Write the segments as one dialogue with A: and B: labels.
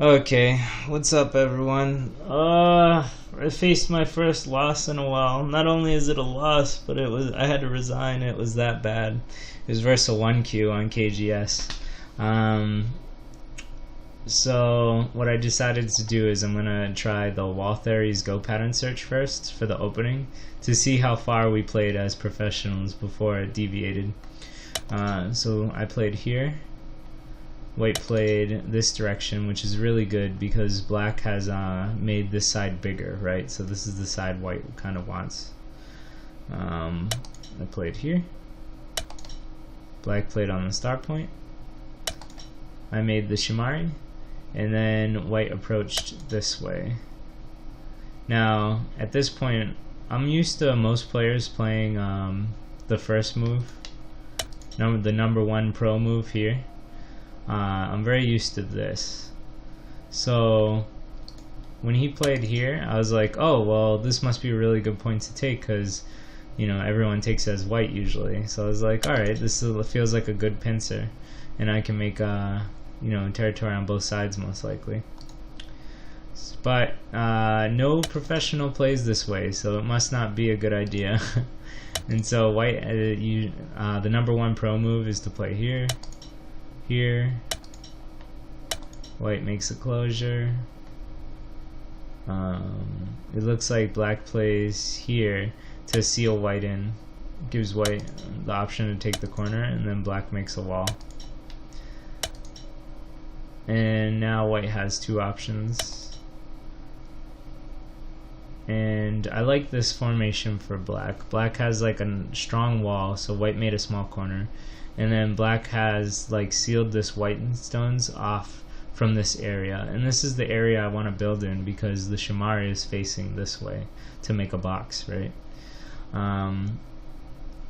A: Okay, what's up everyone? I faced my first loss in a while. Not only is it a loss, but I had to resign. It was that bad. It was versus a 1Q on KGS. So what I decided to do is I'm gonna try the Wall Theory's Go pattern search first for the opening to see how far we played as professionals before it deviated. So I played here. White played this direction, which is really good because black has made this side bigger, right? So this is the side white kind of wants. I played here. Black played on the start point. I made the shimari, and then white approached this way. Now, at this point, I'm used to most players playing the first move, the number 1 pro move here. I'm very used to this. So when he played here, I was like, oh well, this must be a really good point to take because everyone takes as white usually. So I was like, alright, feels like a good pincer, and I can make territory on both sides most likely. But no professional plays this way, so it must not be a good idea. And so white, the number 1 pro move is to play here. Here, white makes a closure. It looks like black plays here to seal white in, gives white the option to take the corner, and then black makes a wall. And now white has 2 options. And I like this formation for black. Black has like a strong wall, so white made a small corner. And then black has like sealed this white stones off from this area, and this is the area I want to build in because the shimari is facing this way to make a box, right? I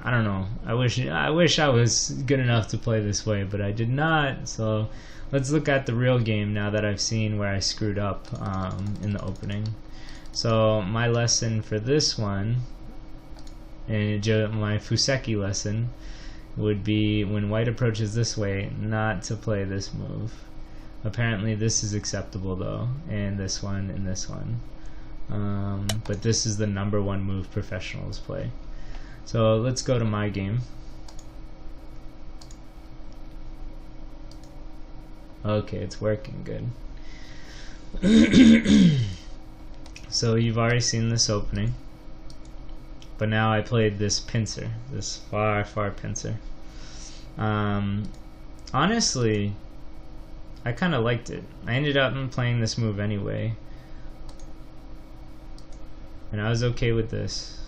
A: don't know. I wish I was good enough to play this way, but I did not. So let's look at the real game now that I've seen where I screwed up in the opening. So my lesson for this one, and my Fuseki lesson, would be when white approaches this way, not to play this move. Apparently this is acceptable though, and this one and this one. But this is the number 1 move professionals play. So let's go to my game. Okay, it's working good. So you've already seen this opening. But now I played this pincer, this far pincer. Honestly, I kind of liked it. I ended up playing this move anyway, and I was okay with this.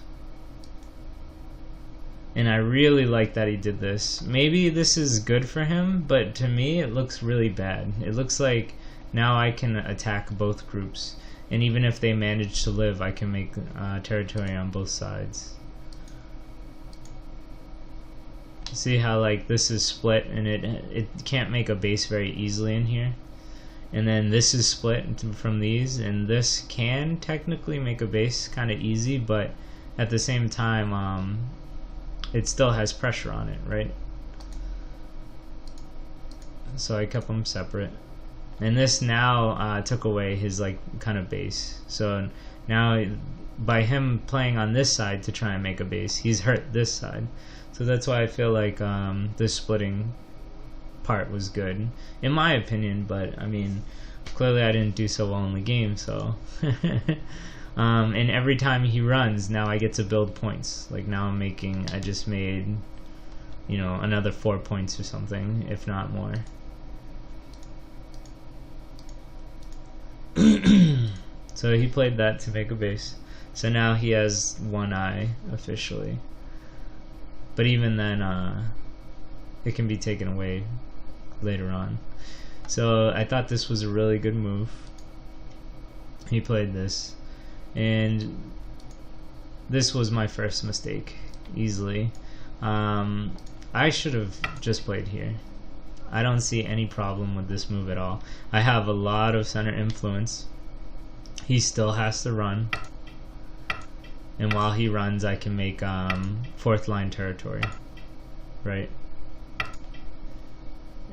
A: And I really like that he did this. Maybe this is good for him, but to me it looks really bad. It looks like now I can attack both groups. And even if they manage to live, I can make territory on both sides. See how like this is split and it can't make a base very easily in here. And then this is split from these, and this can technically make a base kind of easy, but at the same time it still has pressure on it, right? So I kept them separate. And this now took away his like kind of base. So now by him playing on this side to try and make a base, he's hurt this side. So that's why I feel like this splitting part was good, in my opinion. But I mean, clearly I didn't do so well in the game. So and every time he runs, now I get to build points. Like now I just made another 4 points or something, if not more. So he played that to make a base. So now he has 1 eye officially. But even then, it can be taken away later on. So I thought this was a really good move. He played this. And this was my first mistake, easily. I should have just played here. I don't see any problem with this move at all. I have a lot of center influence. He still has to run. And while he runs, I can make 4th line territory. Right?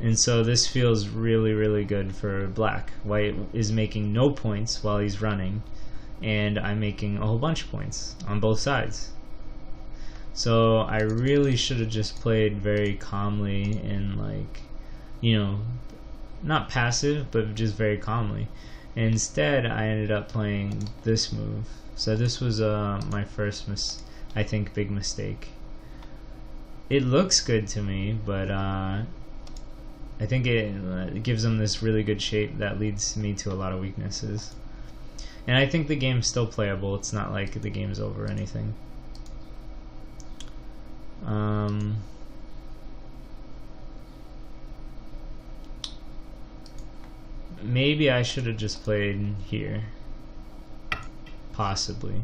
A: And so this feels really, really good for black. White is making no points while he's running, and I'm making a whole bunch of points on both sides. So I really should have just played very calmly and, like, you know, not passive, but just very calmly. Instead, I ended up playing this move. So this was my first, I think, big mistake. It looks good to me, but I think it gives them this really good shape that leads me to a lot of weaknesses. And I think the game's still playable. It's not like the game's over or anything. Maybe I should have just played here. Possibly.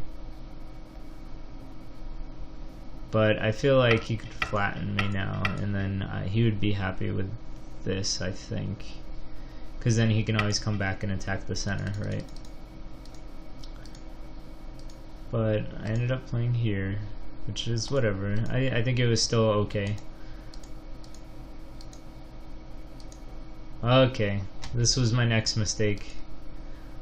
A: But I feel like he could flatten me now, and then he would be happy with this, I think. Because then he can always come back and attack the center, right? But I ended up playing here, which is whatever. I think it was still okay. Okay, this was my next mistake.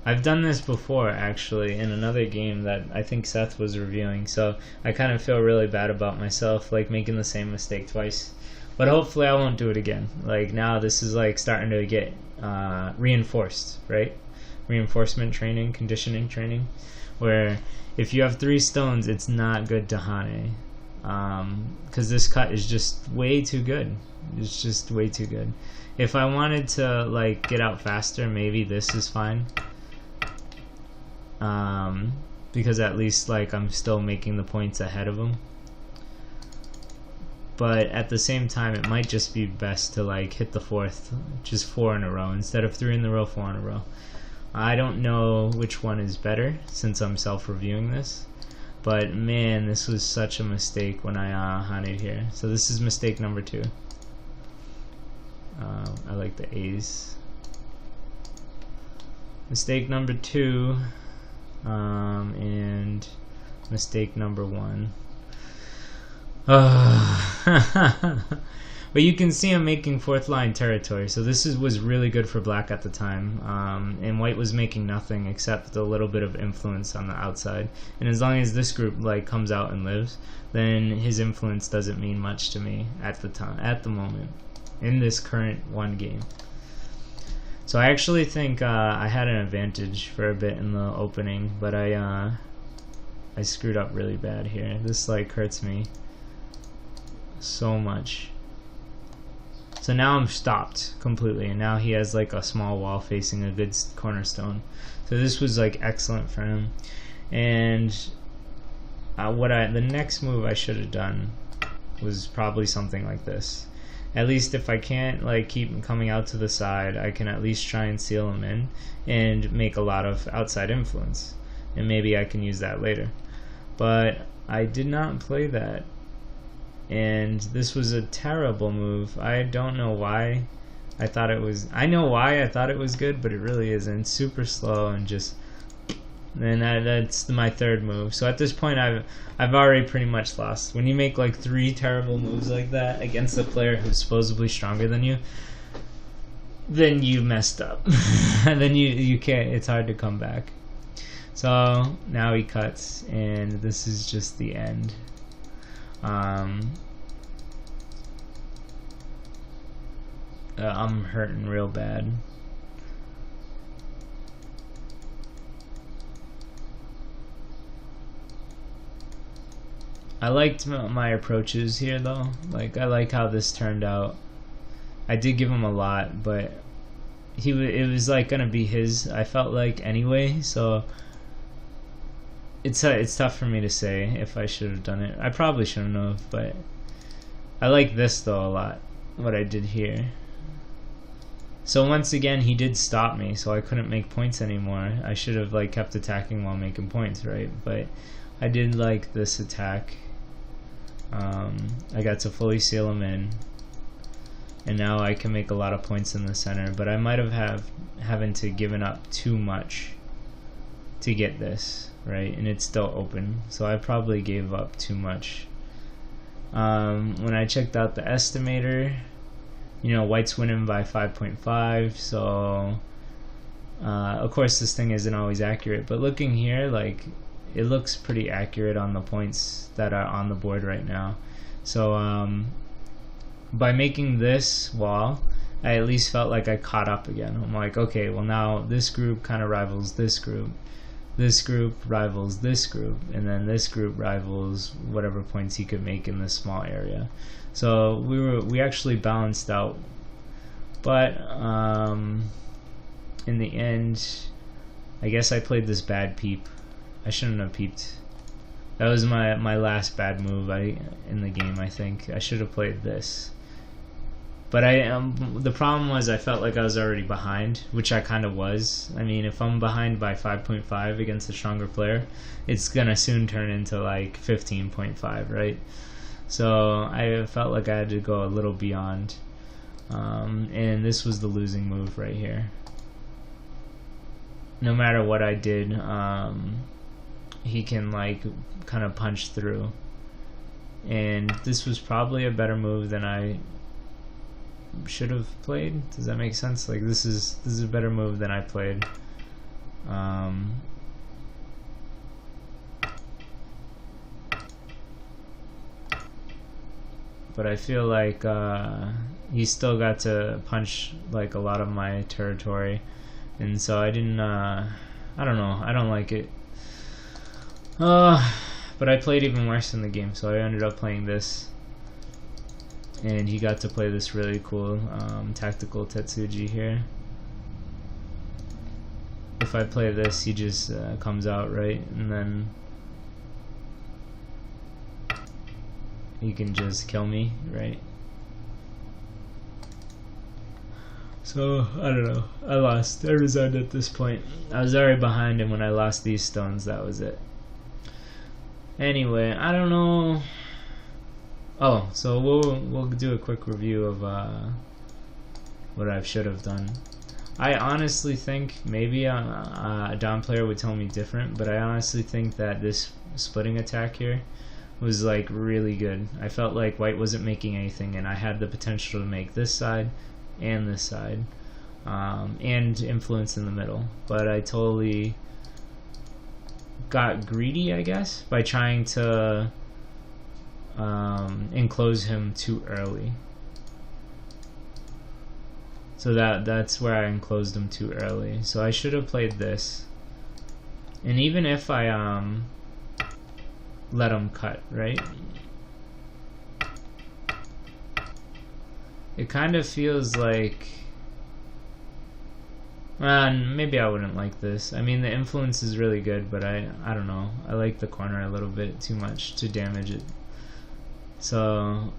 A: I've done this before, actually, in another game that I think Seth was reviewing, so I kind of feel really bad about myself, like, making the same mistake twice. But hopefully I won't do it again. Like, now this is, like, starting to get reinforced, right? Reinforcement training, conditioning training, where if you have 3 stones, it's not good to Hane. Because this cut is just way too good. It's just way too good. If I wanted to, like, get out faster, maybe this is fine. Because at least, like, I'm still making the points ahead of him. But at the same time, it might just be best to, like, hit the 4th, just 4 in a row instead of 3 in a row, 4 in a row. I don't know which one is better since I'm self-reviewing this, but man, this was such a mistake when I hunted here. So this is mistake number 2. I like the A's. Mistake number 2, and mistake number 1. But you can see I'm making 4th line territory, so this was really good for black at the time, and white was making nothing except a little bit of influence on the outside. And as long as this group, like, comes out and lives, then his influence doesn't mean much to me at the moment, in this current one game. So I actually think I had an advantage for a bit in the opening, but I screwed up really bad here. This, like, hurts me so much. So now I'm stopped completely, and now he has, like, a small wall facing a good cornerstone. So this was, like, excellent for him. And the next move I should have done was probably something like this. At least if I can't, like, keep him coming out to the side, I can at least try and seal him in and make a lot of outside influence. And maybe I can use that later. But I did not play that. And this was a terrible move. I don't know why I thought it was. I know why I thought it was good, but it really isn't. Super slow and just. And that's my 3rd move. So at this point, I've already pretty much lost. When you make, like, 3 terrible moves like that against a player who's supposedly stronger than you, then you messed up. And then you can't. It's hard to come back. So now he cuts, and this is just the end. I'm hurting real bad. I liked my approaches here, though. Like, I like how this turned out. I did give him a lot, but it was, like, gonna be his, I felt like, anyway, so it's tough for me to say if I should have done it. I probably shouldn't have, but I like this, though, a lot, what I did here. So once again, he did stop me, so I couldn't make points anymore. I should have, like, kept attacking while making points, right? But I did like this attack. I got to fully seal him in, and now I can make a lot of points in the center. But I might have having to given up too much to get this, right? And it's still open, so I probably gave up too much. When I checked out the estimator, you know, white's winning by 5.5, so of course this thing isn't always accurate, but looking here, like, it looks pretty accurate on the points that are on the board right now. So by making this wall, I at least felt like I caught up again. I'm like, okay, well now this group kind of rivals this group rivals this group, and then this group rivals whatever points he could make in this small area. So we actually balanced out, but in the end, I guess I played this bad peep. I shouldn't have peeped. That was my last bad move in the game. I think I should have played this. But the problem was I felt like I was already behind, which I kind of was. I mean, if I'm behind by 5.5 against a stronger player, it's gonna soon turn into like 15.5, right? So I felt like I had to go a little beyond, and this was the losing move right here. No matter what I did, he can like kind of punch through, and this was probably a better move than I should have played. Does that make sense? Like, this is a better move than I played. But I feel like he still got to punch like a lot of my territory, and so I didn't. I don't know. I don't like it. But I played even worse in the game, so I ended up playing this. And he got to play this really cool tactical Tetsuji here. If I play this, he just comes out, right? And then he can just kill me, right? So, I don't know. I lost. I resigned at this point. I was already behind, and when I lost these stones, that was it. Anyway, I don't know. Oh, so we'll do a quick review of what I should have done. I honestly think maybe a down player would tell me different, but I honestly think that this splitting attack here was like really good. I felt like white wasn't making anything, and I had the potential to make this side and this side, and influence in the middle. But I totally got greedy, I guess, by trying to enclose him too early. So that's where I enclosed him too early. So I should have played this. And even if I let him cut, right? It kind of feels like maybe I wouldn't like this. I mean, the influence is really good, but I don't know. I like the corner a little bit too much to damage it. So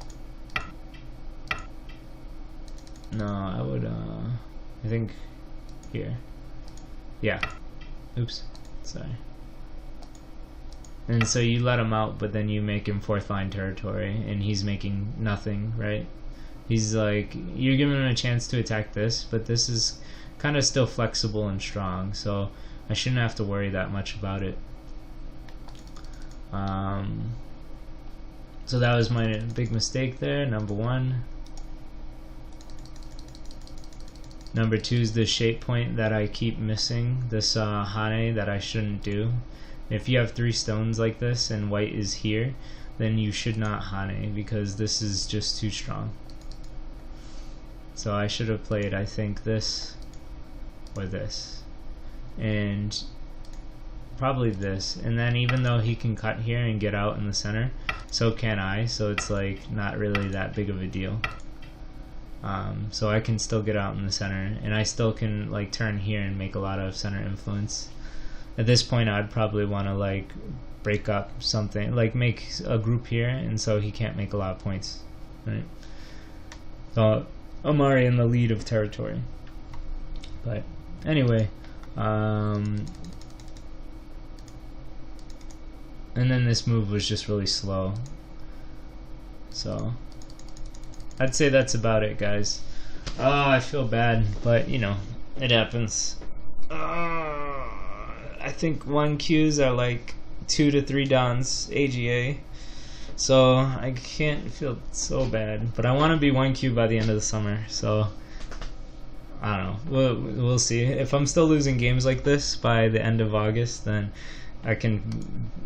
A: no, I would I think here. Yeah. Oops. Sorry. And so you let him out, but then you make him fourth line territory, and he's making nothing, right? He's like, you're giving him a chance to attack this, but this is kind of still flexible and strong, so I shouldn't have to worry that much about it. So that was my big mistake there, number one. Number two is the shape point that I keep missing, this Hane that I shouldn't do. If you have 3 stones like this and white is here, then you should not Hane, because this is just too strong. So I should have played, I think, this or this, and probably this. And then even though he can cut here and get out in the center, so can I, so it's like not really that big of a deal. So I can still get out in the center, and I still can like turn here and make a lot of center influence. At this point I'd probably want to like break up something, like make a group here, and so he can't make a lot of points, right? So I'm already in the lead of territory. But anyway, and then this move was just really slow. So I'd say that's about it, guys. Oh, I feel bad, but you know, it happens. I think 1 Qs are like 2 to 3 downs AGA, So I can't feel so bad, but I want to be 1Q by the end of the summer. So I don't know. We'll see. If I'm still losing games like this by the end of August, then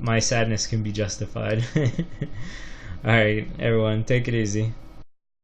A: my sadness can be justified. All right, everyone, take it easy.